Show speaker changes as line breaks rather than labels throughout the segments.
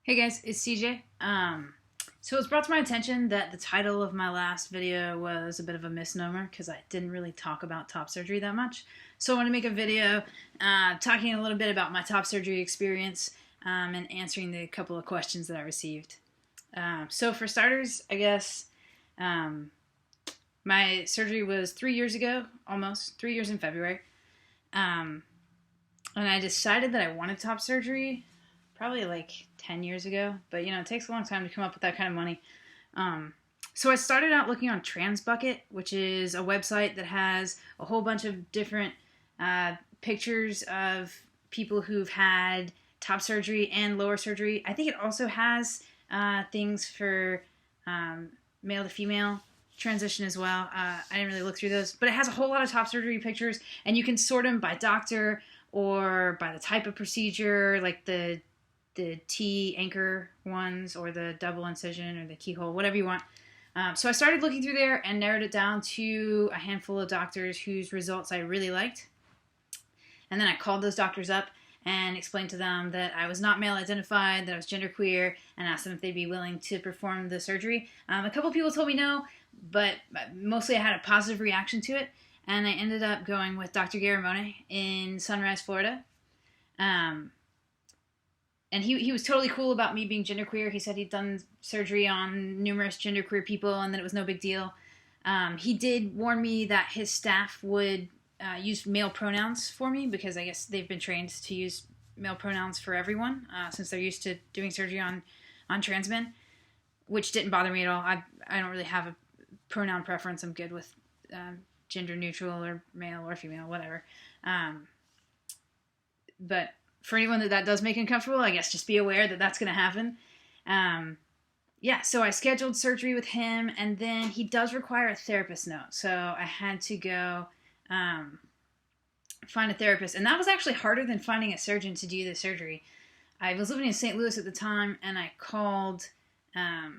Hey guys, it's CJ. So it was brought to my attention that the title of my last video was a bit of a misnomer because I didn't really talk about top surgery that much. So I want to make a video talking a little bit about my top surgery experience and answering the couple of questions that I received. So for starters, I guess my surgery was 3 years ago, almost 3 years in February. Um, and I decided that I wanted top surgery probably like 10 years ago, but it takes a long time to come up with that kind of money. So I started out looking on TransBucket, which is a website that has a whole bunch of different pictures of people who've had top surgery and lower surgery. I think it also has things for male to female transition as well. I didn't really look through those, but it has a whole lot of top surgery pictures, and you can sort them by doctor or by the type of procedure, like the T anchor ones or the double incision or the keyhole, whatever you want. So I started looking through there and narrowed it down to a handful of doctors whose results I really liked. And then I called those doctors up and explained to them that I was not male identified, that I was genderqueer, and asked them if they'd be willing to perform the surgery. A couple people told me no, but mostly I had a positive reaction to it. And I ended up going with Dr. Garamone in Sunrise, Florida. And he was totally cool about me being genderqueer. He said he'd done surgery on numerous genderqueer people and that it was no big deal. He did warn me that his staff would use male pronouns for me because I guess they've been trained to use male pronouns for everyone since they're used to doing surgery on trans men, which didn't bother me at all. I don't really have a pronoun preference. I'm good with gender neutral or male or female, whatever. But for anyone that does make uncomfortable, I guess just be aware that that's going to happen. So I scheduled surgery with him, and then he does require a therapist note. So I had to go find a therapist, and that was actually harder than finding a surgeon to do the surgery. I was living in St. Louis at the time, and I called, I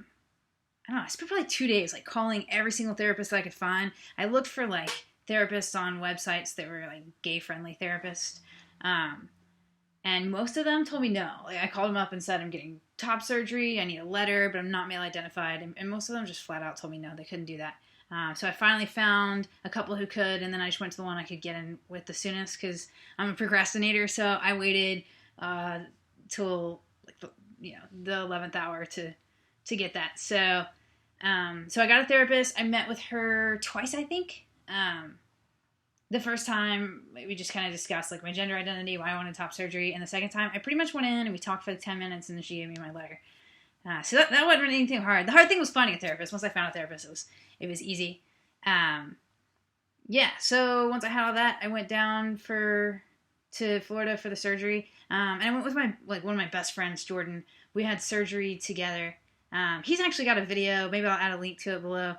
don't know, I spent probably 2 days like calling every single therapist that I could find. I looked for like therapists on websites that were like gay-friendly therapists. And most of them told me no. Like I called them up and said, I'm getting top surgery, I need a letter, but I'm not male identified. And most of them just flat out told me no, they couldn't do that. So I finally found a couple who could, and then I just went to the one I could get in with the soonest because I'm a procrastinator. So I waited till like the 11th hour to get that. So I got a therapist. I met with her twice, I think. The first time, we just kind of discussed like my gender identity, why I wanted top surgery, and the second time, I pretty much went in and we talked for like 10 minutes, and then she gave me my letter. So that wasn't really anything hard. The hard thing was finding a therapist. Once I found a therapist, it was easy. So once I had all that, I went down to Florida for the surgery, and I went with one of my best friends, Jordan. We had surgery together. He's actually got a video. Maybe I'll add a link to it below.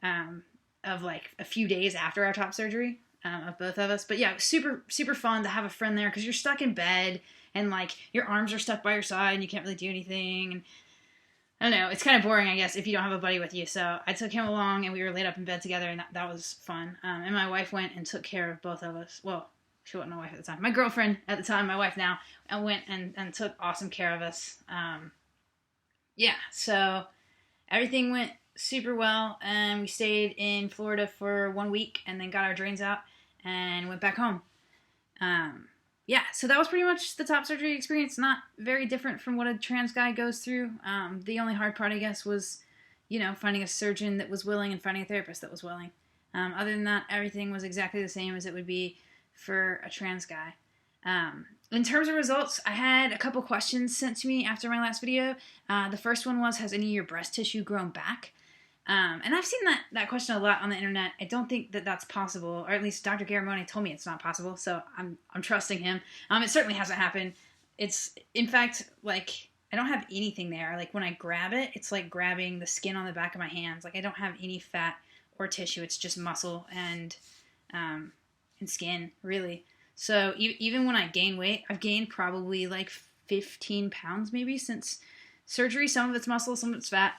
Of like a few days after our top surgery. Of both of us. But yeah, it was super, super fun to have a friend there because you're stuck in bed and like your arms are stuck by your side and you can't really do anything. And I don't know, it's kind of boring, I guess, if you don't have a buddy with you. So I took him along and we were laid up in bed together, and that was fun. And my wife went and took care of both of us. Well, she wasn't my wife at the time. My girlfriend at the time, my wife now, went and took awesome care of us. So everything went super well, and we stayed in Florida for 1 week and then got our drains out and went back home. So that was pretty much the top surgery experience. Not very different from what a trans guy goes through. The only hard part, I guess, was, finding a surgeon that was willing and finding a therapist that was willing. Other than that, everything was exactly the same as it would be for a trans guy. In terms of results, I had a couple questions sent to me after my last video. The first one was, has any of your breast tissue grown back? And I've seen that question a lot on the internet. I don't think that that's possible, or at least Dr. Garamone told me it's not possible, so I'm trusting him. It certainly hasn't happened. It's, in fact, like, I don't have anything there. Like, when I grab it, it's like grabbing the skin on the back of my hands. Like, I don't have any fat or tissue. It's just muscle and skin, really. So even when I gain weight, I've gained probably like 15 pounds maybe since surgery. Some of it's muscle, some of it's fat.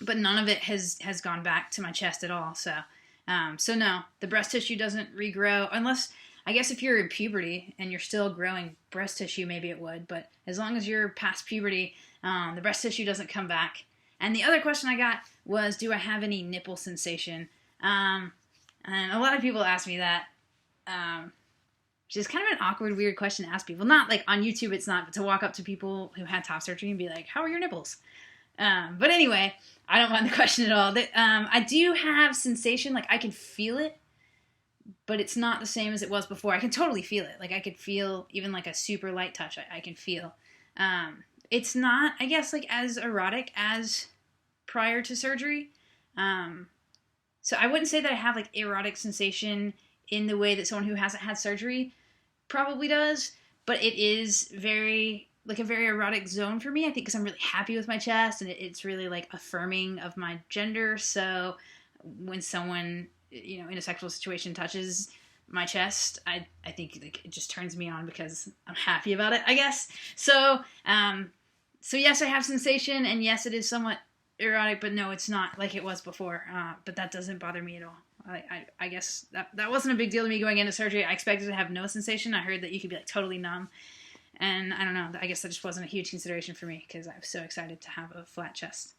But none of it has gone back to my chest at all. So no, the breast tissue doesn't regrow unless I guess if you're in puberty and you're still growing breast tissue, maybe it would. But as long as you're past puberty, the breast tissue doesn't come back. And the other question I got was, do I have any nipple sensation? And a lot of people ask me that. Which is kind of an awkward, weird question to ask people. Not like on YouTube, it's not, but to walk up to people who had top surgery and be like, how are your nipples? But anyway, I don't mind the question at all. I do have sensation, like I can feel it, but it's not the same as it was before. I can totally feel it. Like I could feel even like a super light touch, I can feel. It's not, I guess, like as erotic as prior to surgery. So I wouldn't say that I have like erotic sensation in the way that someone who hasn't had surgery probably does, but it is very, like a very erotic zone for me, I think, because I'm really happy with my chest, and it's really like affirming of my gender. So when someone, you know, in a sexual situation touches my chest, I think like it just turns me on because I'm happy about it, I guess. So yes, I have sensation, and yes, it is somewhat erotic, but no, it's not like it was before. But that doesn't bother me at all. I guess that wasn't a big deal to me going into surgery. I expected to have no sensation. I heard that you could be like totally numb. And I don't know, I guess that just wasn't a huge consideration for me because I was so excited to have a flat chest.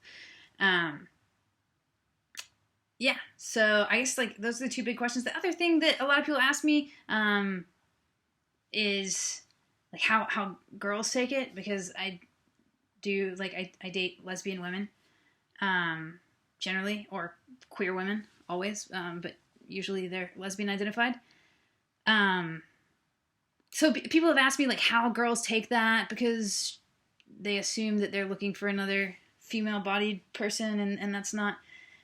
Yeah, so I guess like those are the two big questions. The other thing that a lot of people ask me is like how girls take it, because I do, like I date lesbian women generally, or queer women always, but usually they're lesbian identified. So people have asked me like how girls take that, because they assume that they're looking for another female-bodied person, and that's not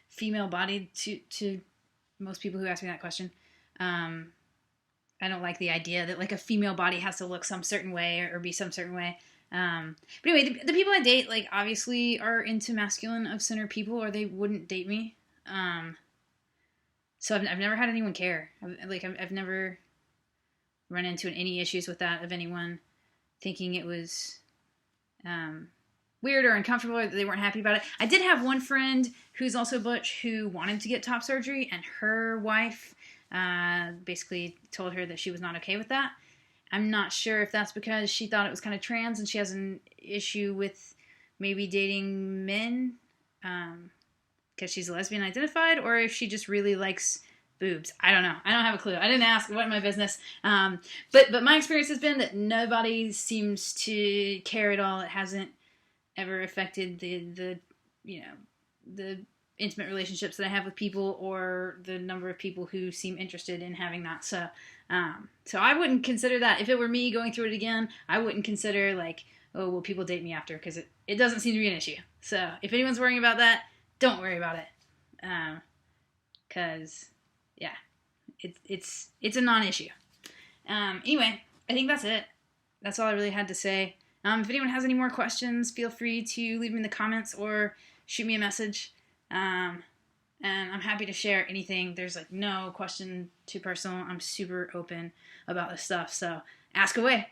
female-bodied to most people who ask me that question. I don't like the idea that like a female body has to look some certain way or be some certain way. But anyway, the people I date like obviously are into masculine of center people, or they wouldn't date me. So I've never had anyone care. I've never run into any issues with that, of anyone thinking it was weird or uncomfortable, or that they weren't happy about it. I did have one friend who's also Butch who wanted to get top surgery, and her wife basically told her that she was not okay with that. I'm not sure if that's because she thought it was kind of trans and she has an issue with maybe dating men because she's lesbian identified, or if she just really likes boobs. I don't know. I don't have a clue. I didn't ask. What my business? But my experience has been that nobody seems to care at all. It hasn't ever affected the you know, the intimate relationships that I have with people, or the number of people who seem interested in having that. So I wouldn't consider that, if it were me going through it again, I wouldn't consider like, oh, will people date me after? Because it doesn't seem to be an issue. So if anyone's worrying about that, don't worry about it. Because yeah, it's a non-issue. Anyway, I think that's it. That's all I really had to say. If anyone has any more questions, feel free to leave them in the comments or shoot me a message. And I'm happy to share anything. There's like no question too personal. I'm super open about this stuff, so ask away.